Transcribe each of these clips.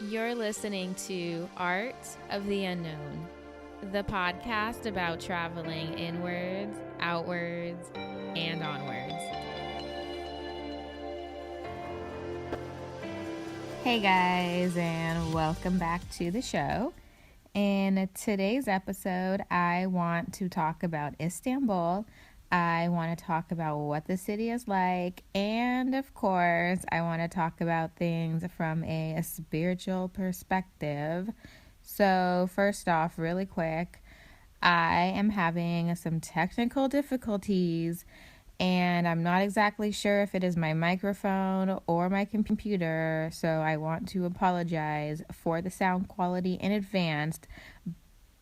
You're listening to Art of the Unknown, the podcast about traveling inwards, outwards, and onwards. Hey guys, and welcome back to the show. In today's episode, I want to talk about Istanbul. I want to talk about what the city is like, and of course, I want to talk about things from a spiritual perspective. So, first off, really quick, I am having some technical difficulties, and I'm not exactly sure if it is my microphone or my computer, so I want to apologize for the sound quality in advance,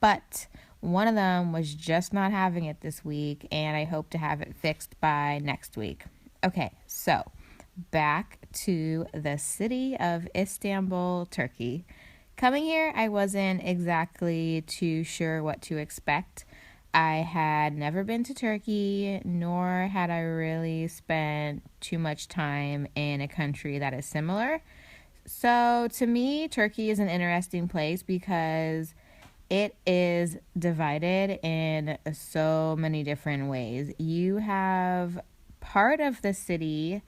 but one of them was just not having it this week, and I hope to have it fixed by next week. Okay, so back to the city of Istanbul, Turkey. Coming here, I wasn't exactly too sure what to expect. I had never been to Turkey, nor had I really spent too much time in a country that is similar. So to me, Turkey is an interesting place because it is divided in so many different ways. You have part of the city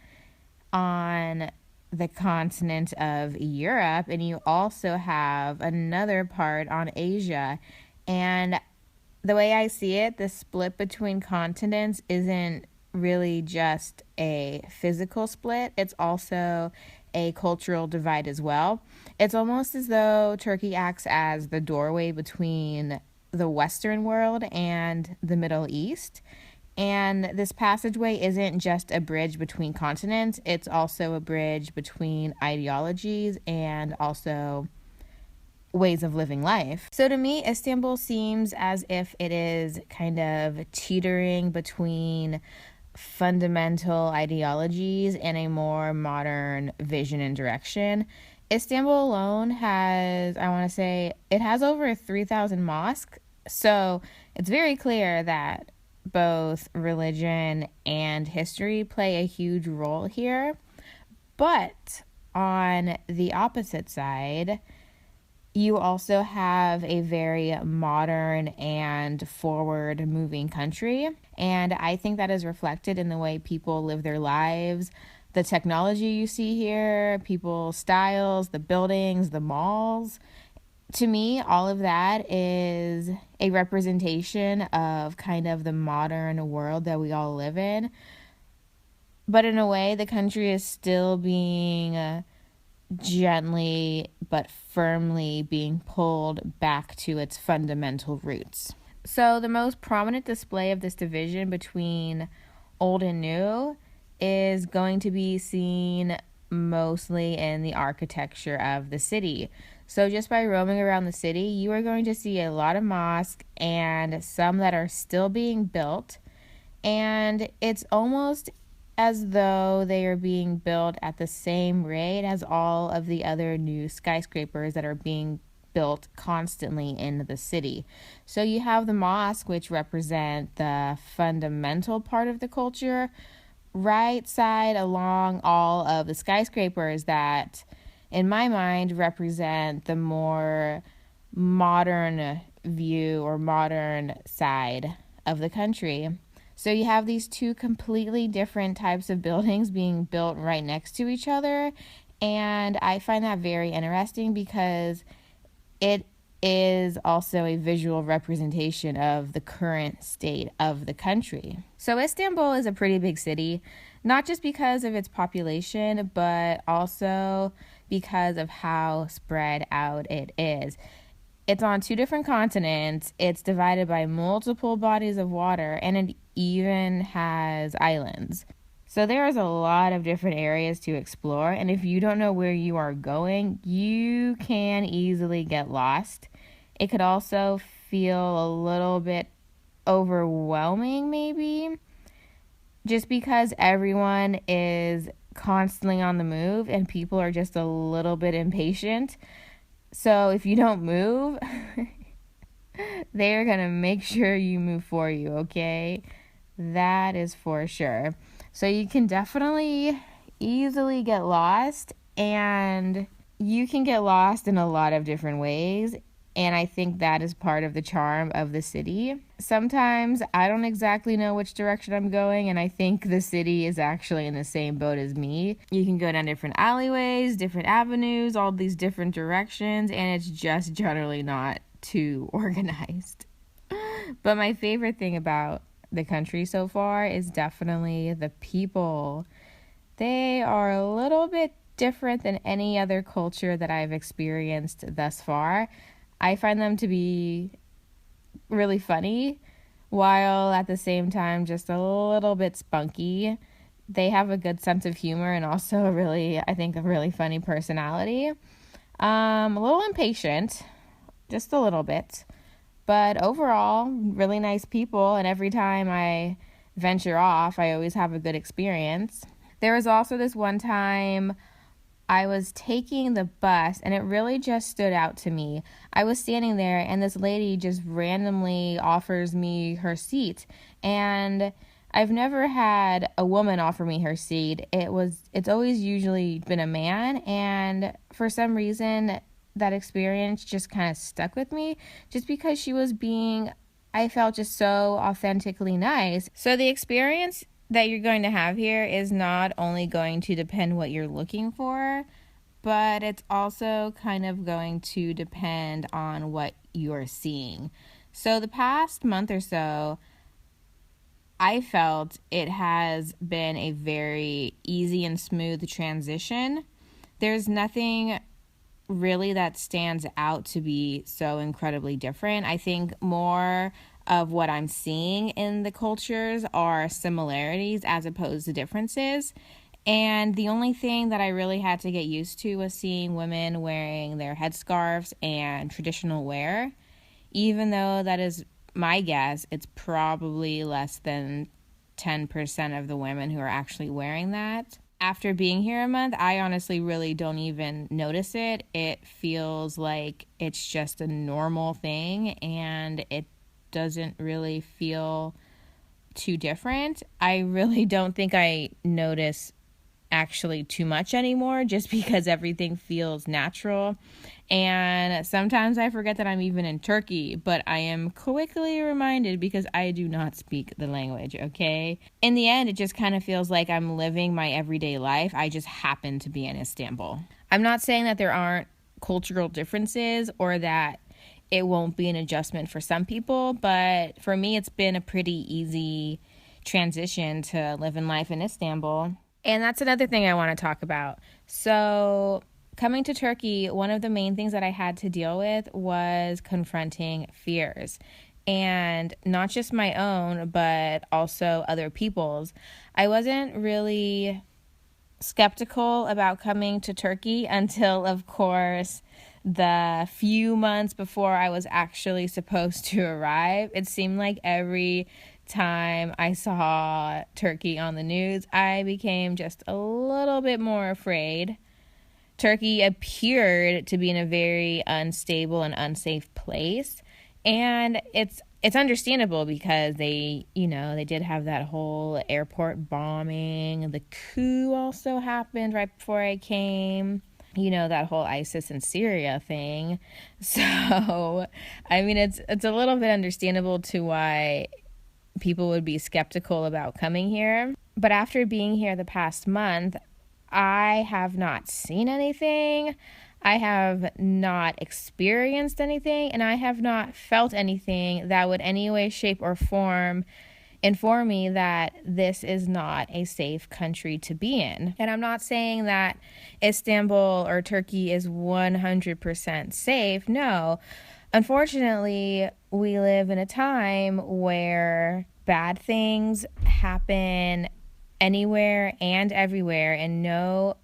on the continent of Europe, and you also have another part on Asia. And the way I see it, the split between continents isn't really just a physical split. It's also a cultural divide as well. It's almost as though Turkey acts as the doorway between the Western world and the Middle East. And this passageway isn't just a bridge between continents, it's also a bridge between ideologies and also ways of living life. So to me, Istanbul seems as if it is kind of teetering between fundamental ideologies and a more modern vision and direction. Istanbul alone has, it has over 3,000 mosques. So it's very clear that both religion and history play a huge role here. But on the opposite side, you also have a very modern and forward-moving country, and I think that is reflected in the way people live their lives, the technology you see here, people's styles, the buildings, the malls. To me, all of that is a representation of kind of the modern world that we all live in. But in a way, the country is still being gently but firmly being pulled back to its fundamental roots. So the most prominent display of this division between old and new is going to be seen mostly in the architecture of the city. So just by roaming around the city, you are going to see a lot of mosques and some that are still being built. And it's almost as though they are being built at the same rate as all of the other new skyscrapers that are being built constantly in the city. So you have the mosque, which represent the fundamental part of the culture, right side along all of the skyscrapers that, in my mind, represent the more modern view or modern side of the country. So you have these two completely different types of buildings being built right next to each other, and I find that very interesting because it is also a visual representation of the current state of the country. So Istanbul is a pretty big city, not just because of its population, but also because of how spread out it is. It's on two different continents, it's divided by multiple bodies of water, and it even has islands. So there's a lot of different areas to explore, and if you don't know where you are going, you can easily get lost. It could also feel a little bit overwhelming, maybe, just because everyone is constantly on the move and people are just a little bit impatient. So if you don't move, they're going to make sure you move for you, okay? That is for sure. So you can definitely easily get lost, and you can get lost in a lot of different ways. And I think that is part of the charm of the city. Sometimes I don't exactly know which direction I'm going, and I think the city is actually in the same boat as me. You can go down different alleyways, different avenues, all these different directions, and it's just generally not too organized. But my favorite thing about the country so far is definitely the people. They are a little bit different than any other culture that I've experienced thus far. I find them to be really funny, while at the same time just a little bit spunky. They have a good sense of humor and also I think, a really funny personality. A little impatient, just a little bit. But overall, really nice people, and every time I venture off, I always have a good experience. There was also this one time I was taking the bus, and it really just stood out to me. I was standing there, and this lady just randomly offers me her seat, and I've never had a woman offer me her seat. It's always usually been a man, and for some reason that experience just kind of stuck with me, just because I felt just so authentically nice. So the experience that you're going to have here is not only going to depend what you're looking for, but it's also kind of going to depend on what you're seeing. So the past month or so, I felt it has been a very easy and smooth transition. There's nothing really that stands out to be so incredibly different. I think more of what I'm seeing in the cultures are similarities as opposed to differences. And the only thing that I really had to get used to was seeing women wearing their headscarves and traditional wear. Even though that is my guess, it's probably less than 10% of the women who are actually wearing that. After being here a month, I honestly really don't even notice it. It feels like it's just a normal thing, and it doesn't really feel too different. I really don't think I notice actually too much anymore, just because everything feels natural. And sometimes I forget that I'm even in Turkey, but I am quickly reminded because I do not speak the language, okay? In the end, it just kind of feels like I'm living my everyday life. I just happen to be in Istanbul. I'm not saying that there aren't cultural differences or that it won't be an adjustment for some people, but for me, it's been a pretty easy transition to living life in Istanbul. And that's another thing I want to talk about. So, coming to Turkey, one of the main things that I had to deal with was confronting fears. And not just my own, but also other people's. I wasn't really skeptical about coming to Turkey until, of course, the few months before I was actually supposed to arrive. It seemed like every time I saw Turkey on the news, I became just a little bit more afraid. Turkey appeared to be in a very unstable and unsafe place, and it's understandable because they did have that whole airport bombing. The coup also happened right before I came. That whole ISIS and Syria thing. So, I mean, it's a little bit understandable to why people would be skeptical about coming here. But after being here the past month, I have not seen anything. I have not experienced anything, and I have not felt anything that would any way, shape, or form inform me that this is not a safe country to be in. And I'm not saying that Istanbul or Turkey is 100% safe. No. Unfortunately, we live in a time where bad things happen anywhere and everywhere, and no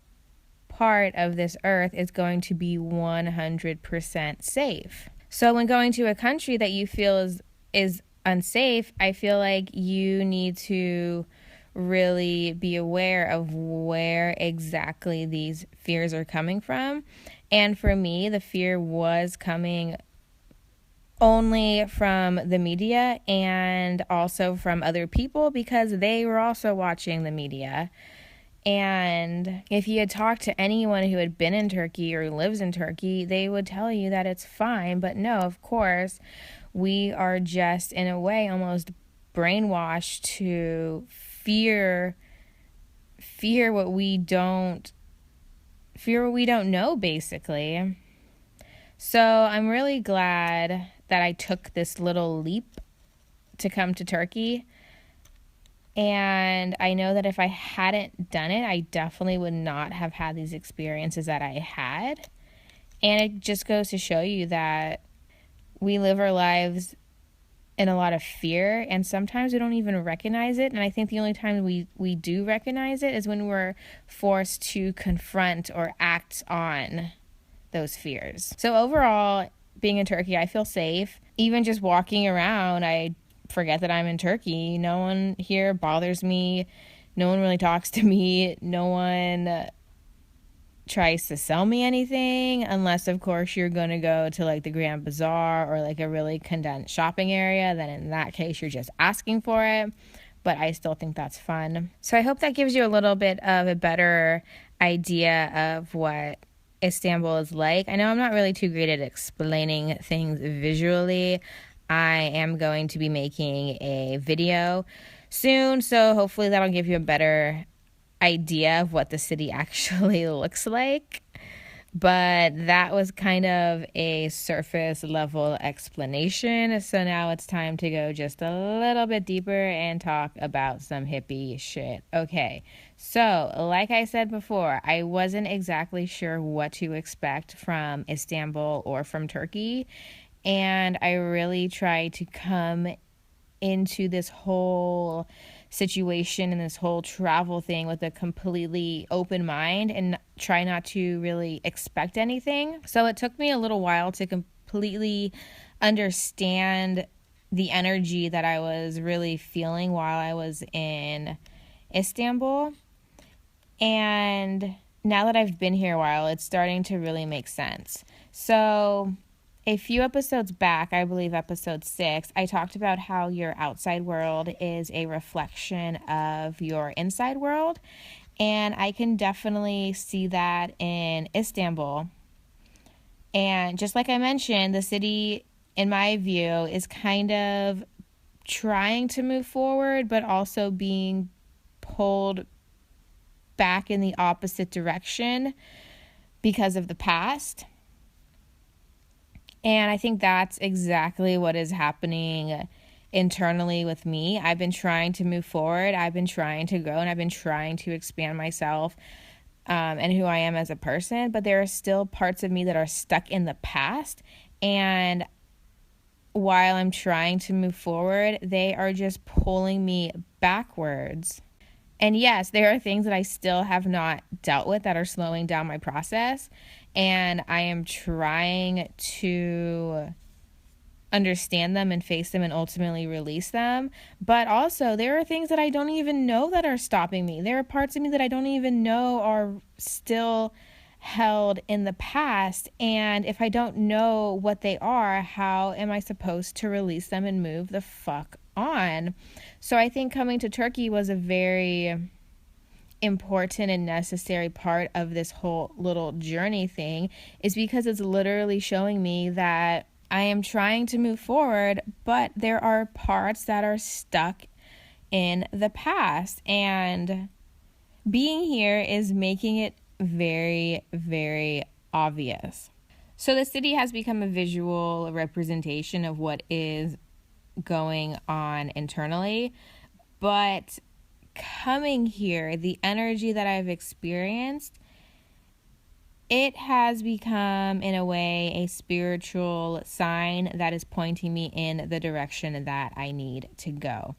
part of this earth is going to be 100% safe. So when going to a country that you feel is unsafe, I feel like you need to really be aware of where exactly these fears are coming from. And for me, the fear was coming only from the media and also from other people because they were also watching the media. And if you had talked to anyone who had been in Turkey or lives in Turkey, they would tell you that it's fine. But no, of course, we are just in a way almost brainwashed to fear what we don't know, basically. So I'm really glad that I took this little leap to come to Turkey. And I know that if I hadn't done it, I definitely would not have had these experiences that I had. And it just goes to show you that we live our lives in a lot of fear, and sometimes we don't even recognize it. And I think the only time we do recognize it is when we're forced to confront or act on those fears. So overall, being in Turkey, I feel safe. Even just walking around, I forget that I'm in Turkey. No one here bothers me. No one really talks to me. No one tries to sell me anything, unless of course you're going to go to like the Grand Bazaar or like a really condensed shopping area. Then in that case, you're just asking for it. But I still think that's fun. So I hope that gives you a little bit of a better idea of what Istanbul is like. I know I'm not really too great at explaining things visually. I am going to be making a video soon, so hopefully that'll give you a better idea of what the city actually looks like. But that was kind of a surface level explanation. So now it's time to go just a little bit deeper and talk about some hippie shit. Okay, so like I said before, I wasn't exactly sure what to expect from Istanbul or from Turkey. And I really tried to come into this whole situation and this whole travel thing with a completely open mind and try not to really expect anything. So it took me a little while to completely understand the energy that I was really feeling while I was in Istanbul. And now that I've been here a while, it's starting to really make sense. So a few episodes back, I believe episode 6, I talked about how your outside world is a reflection of your inside world. And I can definitely see that in Istanbul. And just like I mentioned, the city, in my view, is kind of trying to move forward, but also being pulled back in the opposite direction because of the past. And I think that's exactly what is happening internally with me. I've been trying to move forward. I've been trying to grow, and I've been trying to expand myself and who I am as a person. But there are still parts of me that are stuck in the past. And while I'm trying to move forward, they are just pulling me backwards. And yes, there are things that I still have not dealt with that are slowing down my process. And I am trying to understand them and face them and ultimately release them. But also, there are things that I don't even know that are stopping me. There are parts of me that I don't even know are still held in the past. And if I don't know what they are, how am I supposed to release them and move the fuck on? So I think coming to Turkey was a very important and necessary part of this whole little journey thing, is because it's literally showing me that I am trying to move forward, but there are parts that are stuck in the past. And being here is making it very, very obvious. So the city has become a visual representation of what is going on internally. But coming here, the energy that I've experienced, it has become, in a way, a spiritual sign that is pointing me in the direction that I need to go.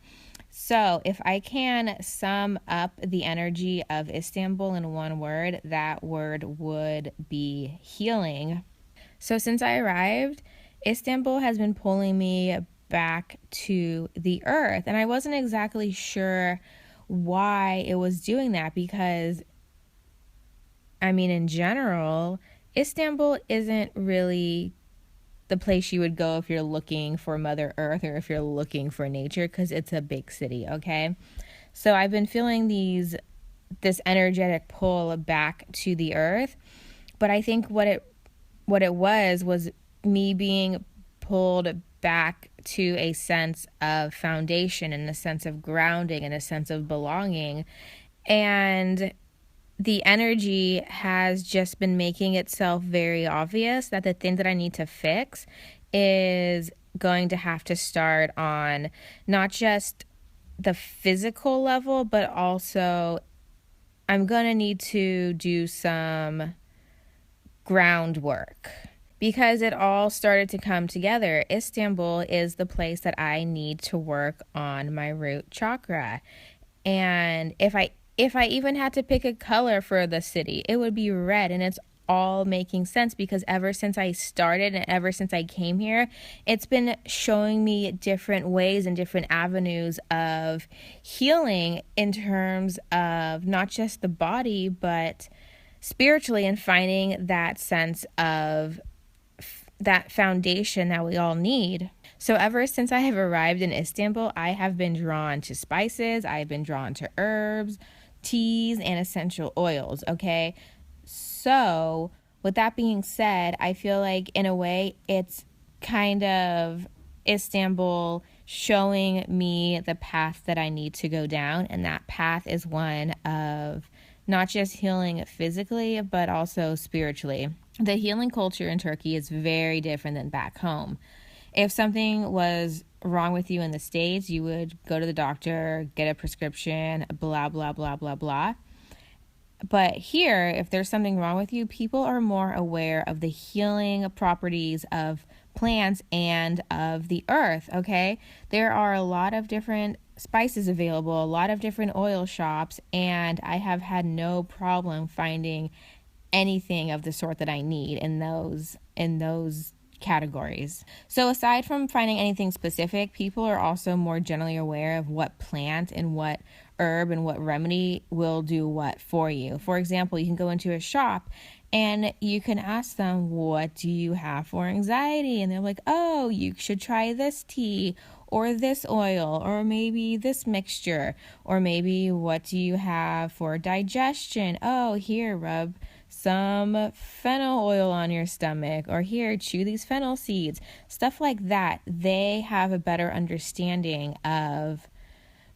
So if I can sum up the energy of Istanbul in one word, that word would be healing. So since I arrived, Istanbul has been pulling me back to the earth. And I wasn't exactly sure why it was doing that, because I mean, in general, Istanbul isn't really the place you would go if you're looking for Mother Earth or if you're looking for nature, because it's a big city, okay? So I've been feeling these this energetic pull back to the earth. But I think what it was me being pulled back to a sense of foundation and a sense of grounding and a sense of belonging. And the energy has just been making itself very obvious that the thing that I need to fix is going to have to start on not just the physical level, but also I'm going to need to do some groundwork, because it all started to come together. Istanbul is the place that I need to work on my root chakra. And if I even had to pick a color for the city, it would be red. And it's all making sense because ever since I started and ever since I came here, it's been showing me different ways and different avenues of healing in terms of not just the body, but spiritually, and finding that sense of that foundation that we all need. So ever since I have arrived in Istanbul, I have been drawn to spices, I've been drawn to herbs, teas, and essential oils, okay? So with that being said, I feel like in a way it's kind of Istanbul showing me the path that I need to go down, and that path is one of not just healing physically, but also spiritually. The healing culture in Turkey is very different than back home. If something was wrong with you in the States, you would go to the doctor, get a prescription, blah, blah, blah, blah, blah. But here, if there's something wrong with you, people are more aware of the healing properties of plants and of the earth, okay? There are a lot of different spices available, a lot of different oil shops, and I have had no problem finding anything of the sort that I need in those categories. So aside from finding anything specific, people are also more generally aware of what plant and what herb and what remedy will do what for you. For example, you can go into a shop and you can ask them, what do you have for anxiety? And they're like, oh, you should try this tea or this oil or maybe this mixture, or maybe what do you have for digestion? Oh, here, rub some fennel oil on your stomach, or here, chew these fennel seeds, stuff like that. They have a better understanding of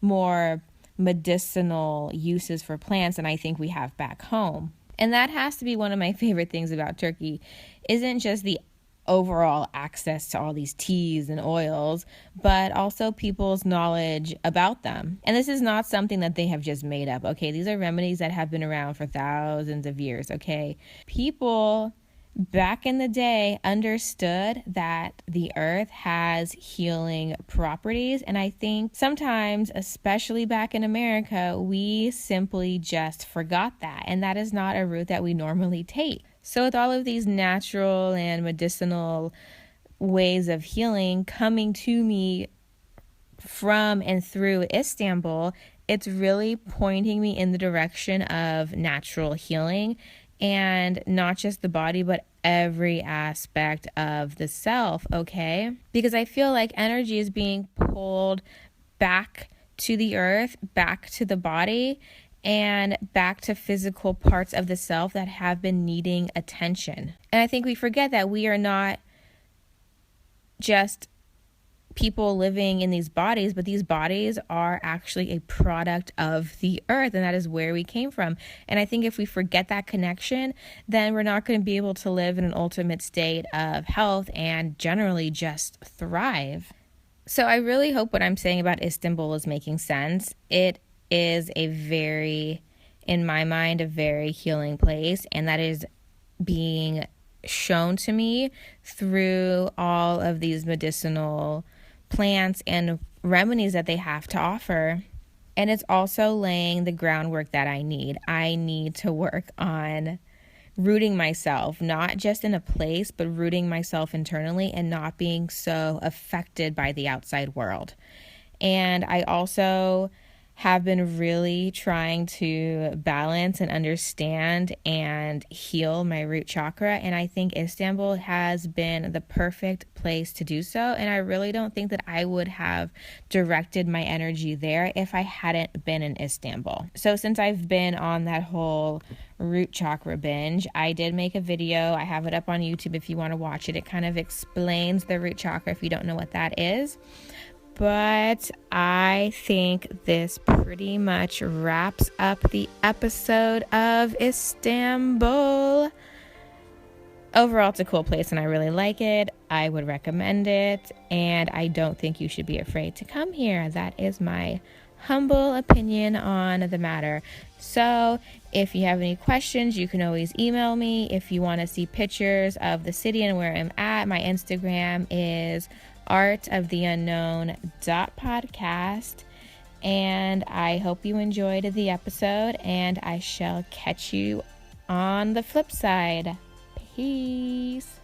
more medicinal uses for plants than I think we have back home. And that has to be one of my favorite things about Turkey, isn't just the overall access to all these teas and oils, but also people's knowledge about them. And this is not something that they have just made up, okay? These are remedies that have been around for thousands of years, okay? People back in the day understood that the earth has healing properties, and I think sometimes, especially back in America, we simply just forgot that, and that is not a route that we normally take. So with all of these natural and medicinal ways of healing coming to me from and through Istanbul, it's really pointing me in the direction of natural healing, and not just the body, but every aspect of the self, okay? Because I feel like energy is being pulled back to the earth, back to the body, and back to physical parts of the self that have been needing attention. And I think we forget that we are not just people living in these bodies, but these bodies are actually a product of the earth, and that is where we came from. And I think if we forget that connection, then we're not going to be able to live in an ultimate state of health and generally just thrive. So I really hope what I'm saying about Istanbul is making sense. It is in my mind, a very healing place, and that is being shown to me through all of these medicinal plants and remedies that they have to offer. And it's also laying the groundwork that I need. I need to work on rooting myself, not just in a place, but rooting myself internally and not being so affected by the outside world. And I also have been really trying to balance and understand and heal my root chakra. And I think Istanbul has been the perfect place to do so. And I really don't think that I would have directed my energy there if I hadn't been in Istanbul. So since I've been on that whole root chakra binge, I did make a video. I have it up on YouTube if you want to watch it. It kind of explains the root chakra if you don't know what that is. But I think this pretty much wraps up the episode of Istanbul. Overall, it's a cool place and I really like it. I would recommend it, and I don't think you should be afraid to come here. That is my humble opinion on the matter. So if you have any questions, you can always email me. If you want to see pictures of the city and where I'm at, my Instagram is artoftheunknown.podcast. And I hope you enjoyed the episode, and I shall catch you on the flip side. Peace.